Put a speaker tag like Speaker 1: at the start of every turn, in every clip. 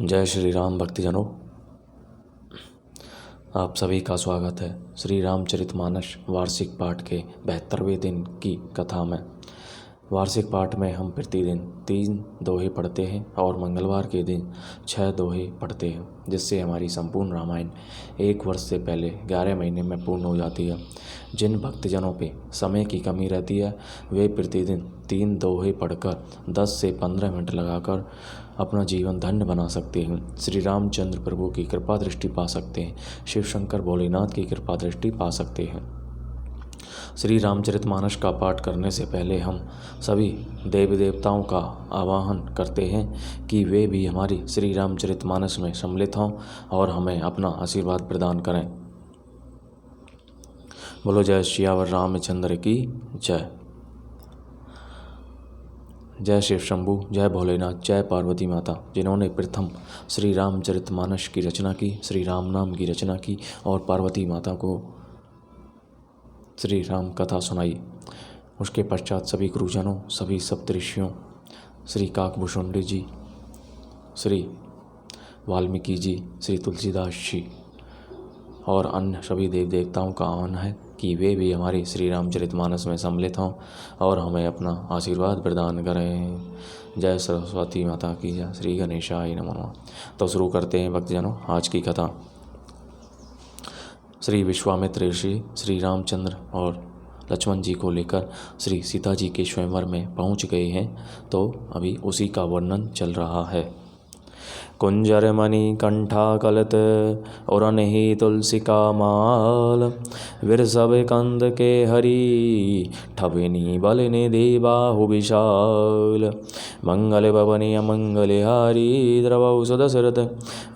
Speaker 1: जय श्री राम भक्तजनों, आप सभी का स्वागत है श्री रामचरितमानस वार्षिक पाठ के 72वें दिन की कथा में। वार्षिक पाठ में हम प्रतिदिन 3 दोहे पढ़ते हैं और मंगलवार के दिन 6 दोहे पढ़ते हैं, जिससे हमारी संपूर्ण रामायण 1 वर्ष से पहले 11 महीने में पूर्ण हो जाती है। जिन भक्तजनों पे समय की कमी रहती है वे प्रतिदिन 3 दोहे पढ़कर 10 से 15 मिनट लगाकर अपना जीवन धन्य बना सकते हैं। श्री रामचंद्र प्रभु की कृपा दृष्टि पा सकते हैं, शिव शंकर भोलेनाथ की कृपा दृष्टि पा सकते हैं। श्री रामचरितमानस का पाठ करने से पहले हम सभी देवी देवताओं का आवाहन करते हैं कि वे भी हमारी श्री रामचरितमानस में सम्मिलित हों और हमें अपना आशीर्वाद प्रदान करें। बोलो जय सियावर रामचंद्र की जय। जय शिव शंभु, जय भोलेनाथ, जय पार्वती माता, जिन्होंने प्रथम श्री रामचरितमानस की रचना की, श्री राम नाम की रचना की और पार्वती माता को श्री राम कथा सुनाई। उसके पश्चात सभी गुरुजनों, सभी सप्तऋषियों, श्री काकभूषुंडी जी, श्री वाल्मीकि जी, श्री तुलसीदास जी और अन्य सभी देव देवताओं का आह्वान है कि वे भी हमारी श्री रामचरितमानस में सम्मिलित हों और हमें अपना आशीर्वाद प्रदान करें। जय सरस्वती माता की जय। श्री गणेशाय नमः। तो शुरू करते हैं भक्तजनों आज की कथा। श्री विश्वामित्र ऋषि श्री रामचंद्र और लक्ष्मण जी को लेकर श्री सीता जी के स्वयंवर में पहुंच गए हैं, तो अभी उसी का वर्णन चल रहा है। कुंजर मणि कंठा कलत और अनहि तुलसी का माल, वीर सब कंद के हरि ठबनी बलनि देबाहु विशाल। मंगल भवनि अमंगल हारी द्रवौ सुदशरथ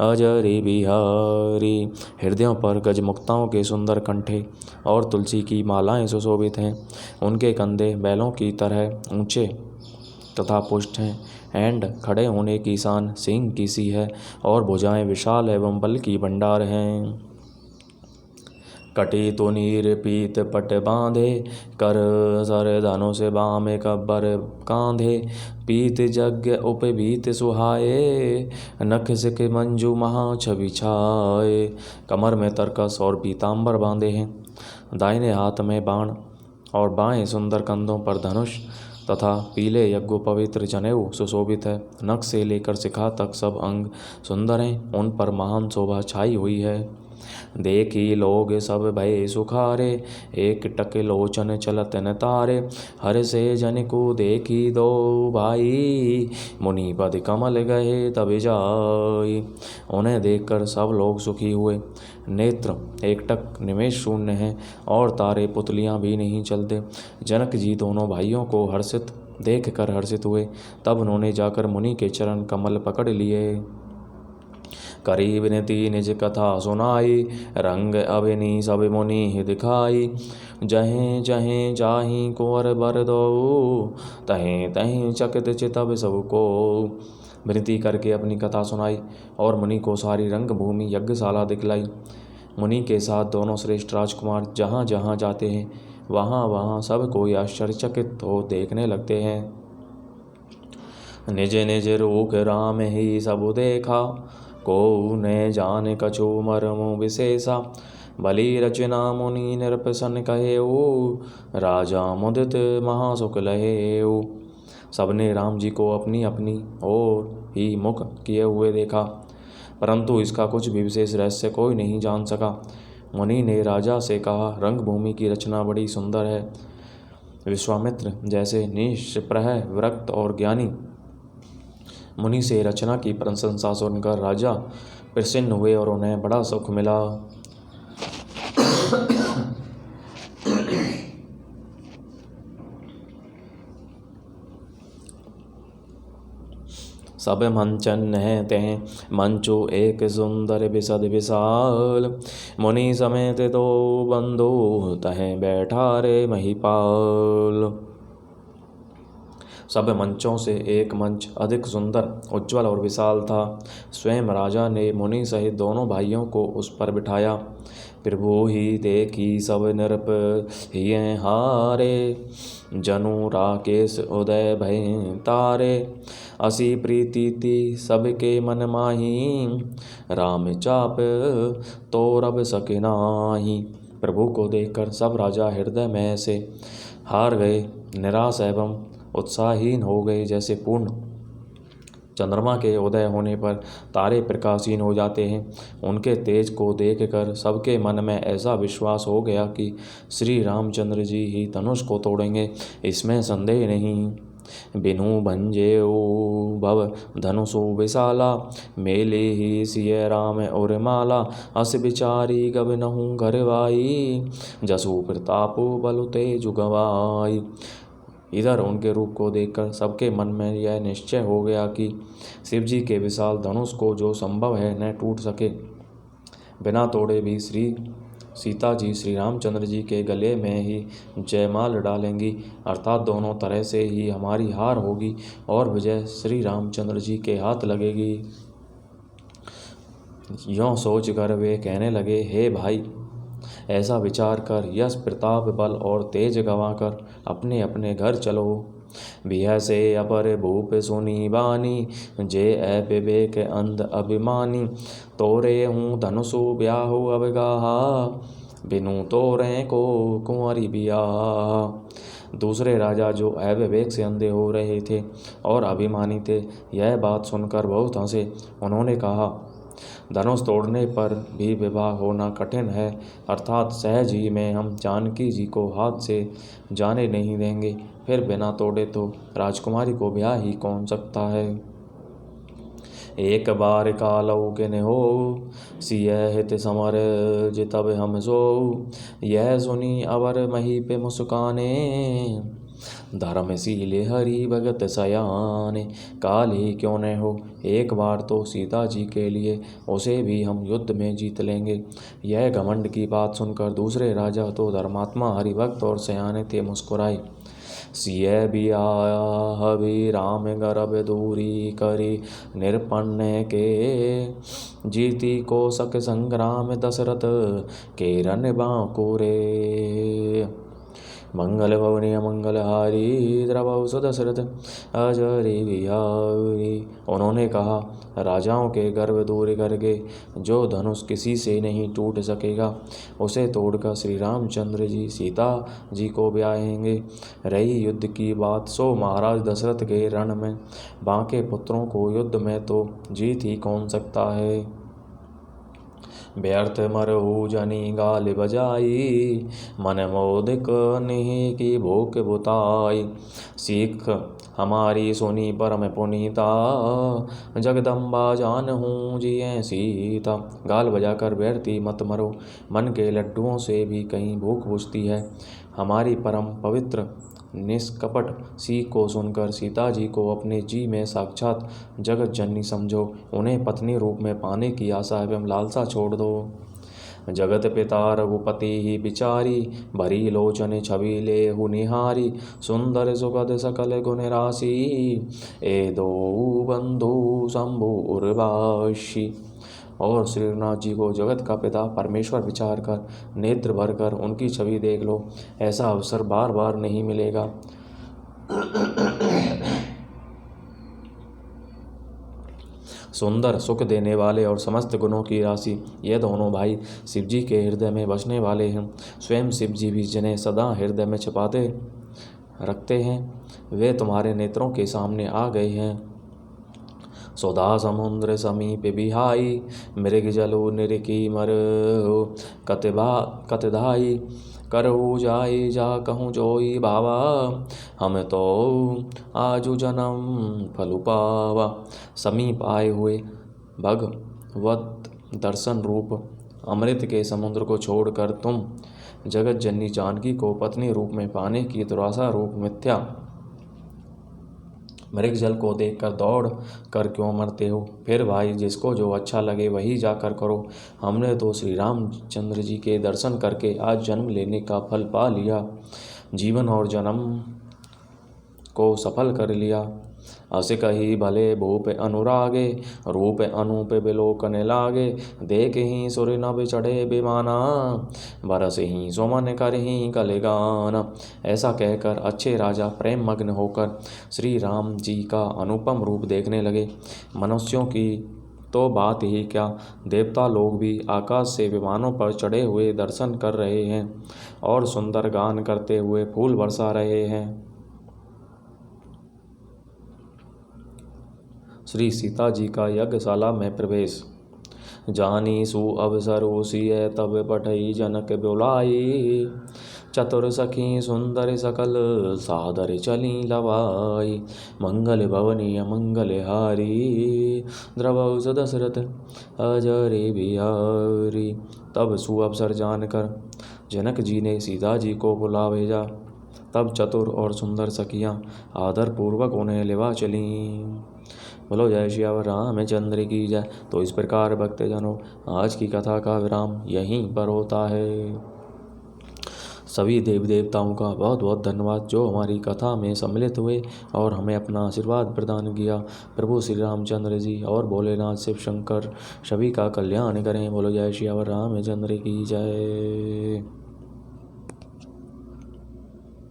Speaker 1: अजरि बिहारी। हृदयों पर गजमुक्ताओं के सुंदर कंठे और तुलसी की मालाएं सुशोभित हैं। उनके कंधे बैलों की तरह ऊंचे तथा पुष्ट हैं। एंड खड़े होने की शान सिंह की सी है और भुजाएं विशाल एवं बल की भंडार हैं। कटी तो नीर पीत पट बांधे, कर सर धनुष बाम कब्बर कांधे। पीत यज्ञ उपवीत सुहाए, नख सिक मंजू महा छवि छाए। कमर में तरकस और पीताम्बर बांधे हैं। दाहिने हाथ में बाण और बाएं सुंदर कंधों पर धनुष तथा पीले यज्ञोपवित्र जनेऊ सुशोभित है। नख से लेकर शिखा तक सब अंग सुंदर हैं, उन पर महान शोभा छाई हुई है। देखी लोग सब भय सुखारे, एक टक लोचन चलत न तारे। हर से जन को देखी दो भाई, मुनि पद कमल गए तब जाई। उन्हें देखकर सब लोग सुखी हुए। नेत्र एकटक निमेष शून्य हैं और तारे पुतलियां भी नहीं चलते। जनक जी दोनों भाइयों को हर्षित देख कर हर्षित हुए। तब उन्होंने जाकर मुनि के चरण कमल पकड़ लिए। करी विनती निज कथा सुनाई, रंग अभिनी सब मुनि दिखाई। जहें जहें जाहि कुंवर बर दो, तहें तहें चकित चितब सबको। विनती करके अपनी कथा सुनाई और मुनि को सारी रंग भूमि यज्ञशाला दिखलाई। मुनि के साथ दोनों श्रेष्ठ राजकुमार जहाँ जहाँ जाते हैं वहाँ वहाँ सब कोई आश्चर्यचकित हो देखने लगते हैं। निज निज रूख राम ही सब देखा, को ने जान कछु मर्म विशेषा। बलि रचना मुनि निरपसन कहेऊ, राजा मुदित महासुख लहेऊ। सबने राम जी को अपनी अपनी ओर ही मुख किए हुए देखा, परंतु इसका कुछ भी विशेष रहस्य कोई नहीं जान सका। मुनि ने राजा से कहा, रंग भूमि की रचना बड़ी सुंदर है। विश्वामित्र जैसे निष्प्रह विरक्त और ज्ञानी मुनि से रचना की प्रशंसा सुनकर राजा प्रसन्न हुए और उन्हें बड़ा सुख मिला। सब मंचन है तें मंचो एक सुंदर बिसद विशाल। मुनि समेत दो बंधु तहें बैठा रे महिपाल। सब मंचों से एक मंच अधिक सुंदर, उज्ज्वल और विशाल था। स्वयं राजा ने मुनि सहित दोनों भाइयों को उस पर बिठाया। प्रभु ही देखी सब नृप हिय हारे, जनु राकेश उदय भय तारे। असी प्रीति थी सबके मन माही, राम चाप तो रब सके नाही। प्रभु को देखकर सब राजा हृदय में से हार गए, निराश एवं उत्साहहीन हो गए। जैसे पूर्ण चंद्रमा के उदय होने पर तारे प्रकाशहीन हो जाते हैं, उनके तेज को देखकर सबके मन में ऐसा विश्वास हो गया कि श्री रामचंद्र जी ही धनुष को तोड़ेंगे, इसमें संदेह नहीं। बिनु भंजेऊ भव धनुषो विशाला, मेले ही सिय राम और माला। अस बिचारी गबनहु घरवाई, जसु प्रतापो बलु तेजु गवाई। इधर उनके रूप को देखकर सबके मन में यह निश्चय हो गया कि शिव जी के विशाल धनुष को जो संभव है न टूट सके, बिना तोड़े भी सीता जी श्री रामचंद्र जी के गले में ही जयमाल डालेंगी, अर्थात दोनों तरह से ही हमारी हार होगी और विजय श्री रामचंद्र जी के हाथ लगेगी। यों सोच कर वे कहने लगे, हे भाई, ऐसा विचार कर यश प्रताप बल और तेज गंवाकर अपने अपने घर चलो। बिह से अपर भूप सुनी बानी, जे अविवेक अंध अभिमानी। तोरे हूँ धनुषु ब्याहु अवगाहा, बिनु तोरे को कुंवरी बियाह। दूसरे राजा जो अविवेक से अंधे हो रहे थे और अभिमानी थे, यह बात सुनकर बहुत हंसे। उन्होंने कहा, धनुष तोड़ने पर भी विवाह होना कठिन है, अर्थात सहज ही में हम जानकी जी को हाथ से जाने नहीं देंगे। फिर बिना तोड़े तो राजकुमारी को ब्याह ही कौन सकता है। एक बार कालऊ किन हो, सिय हित समर जितब हम सो। यह सुनी अवर मही पे मुस्काने, धर्मशील हरि भगत सयाने। काल ही क्यों न हो, एक बार तो सीता जी के लिए उसे भी हम युद्ध में जीत लेंगे। यह घमंड की बात सुनकर दूसरे राजा तो धर्मात्मा हरिभक्त और सयाने थे, मुस्कुराए। सिय बियाह भी राम गर्भ दूरी करी, निरपण्य के जीती को सक संग्राम। दशरथ के रन बांकुरे, मंगल भवनी मंगल हारी। द्रवौ सुदशरथ अजरी बिहारी। उन्होंने कहा, राजाओं के गर्व दूर करके जो धनुष किसी से नहीं टूट सकेगा, उसे तोड़कर श्री रामचंद्र जी सीता जी को ब्याहेंगे। रही युद्ध की बात, सो महाराज दशरथ के रण में बांके पुत्रों को युद्ध में तो जीत ही कौन सकता है। व्यर्थ मरहु जनी गाल बजाई, मन मोदिक निहि की भूख बुताई। सीख हमारी सुनी परम पुनीता, जगदम्बा जानहूँ जिये सीता। गाल बजाकर व्यर्थी मत मरो, मन के लड्डुओं से भी कहीं भूख बुझती है। हमारी परम पवित्र निष्कपट सीख को सुनकर सीता जी को अपने जी में साक्षात जगत जननी समझो। उन्हें पत्नी रूप में पाने की आशा एवं लालसा छोड़ दो। जगत पिता रघुपति ही बिचारी, भरी लोचन छवि लेहु निहारी। सुंदर सुगद सकल गुण राशि, ए दो बंधु शंभु उर्वाशी। और श्रीनाथ जी को जगत का पिता परमेश्वर विचार कर नेत्र भर कर उनकी छवि देख लो। ऐसा अवसर बार बार नहीं मिलेगा। सुंदर, सुख देने वाले और समस्त गुणों की राशि, ये दोनों भाई शिव जी के हृदय में बसने वाले हैं। स्वयं शिव जी भी जिन्हें सदा हृदय में छिपाते रखते हैं, वे तुम्हारे नेत्रों के सामने आ गए हैं। सुधा समुद्र समीप बिहाई, मृग जलो निरकी मर कतधाई। करहु जाई जा कहूँ जोई भावा, हम तो आजु जन्म फलु पावा। समीप आए हुए भगवत दर्शन रूप अमृत के समुद्र को छोड़कर तुम जगत जननी जानकी को पत्नी रूप में पाने की दुराशा रूप मिथ्या मृग जल को देखकर दौड़ कर क्यों मरते हो। फिर भाई, जिसको जो अच्छा लगे वही जाकर करो। हमने तो श्री रामचंद्र जी के दर्शन करके आज जन्म लेने का फल पा लिया, जीवन और जन्म को सफल कर लिया। अस कही भले भूप अनुरागे, रूप अनूप बिलोकन लागे। देख ही सुर नभ चढ़े विमाना, बरस ही सुमन कर ही कलिगाना। ऐसा कहकर अच्छे राजा प्रेम मग्न होकर श्री राम जी का अनुपम रूप देखने लगे। मनुष्यों की तो बात ही क्या, देवता लोग भी आकाश से विमानों पर चढ़े हुए दर्शन कर रहे हैं और सुंदर गान करते हुए फूल बरसा रहे हैं। श्री सीता जी का यज्ञशाला में प्रवेश। जानी सु अवसर ओसिय तब पठई जनक बुलाई। चतुर सखी सुंदर सकल सादर चली लवाई। मंगल भवनी अमंगल हारी, द्रवौस दशरथ अजरे बिहारी। तब सुअवसर जानकर जनक जी ने सीता जी को बुला भेजा। तब चतुर और सुंदर सखियाँ आदरपूर्वक उन्हें लेवा चलीं। बोलो जय श्यावर रामचंद्र की जय। तो इस प्रकार भक्तजनों, आज की कथा का विराम यहीं पर होता है। सभी देव देवताओं का बहुत बहुत धन्यवाद जो हमारी कथा में सम्मिलित हुए और हमें अपना आशीर्वाद प्रदान किया। प्रभु श्री रामचंद्र जी और भोलेनाथ शिव शंकर सभी का कल्याण करें। बोलो जय श्यावर रामचंद्र की जय।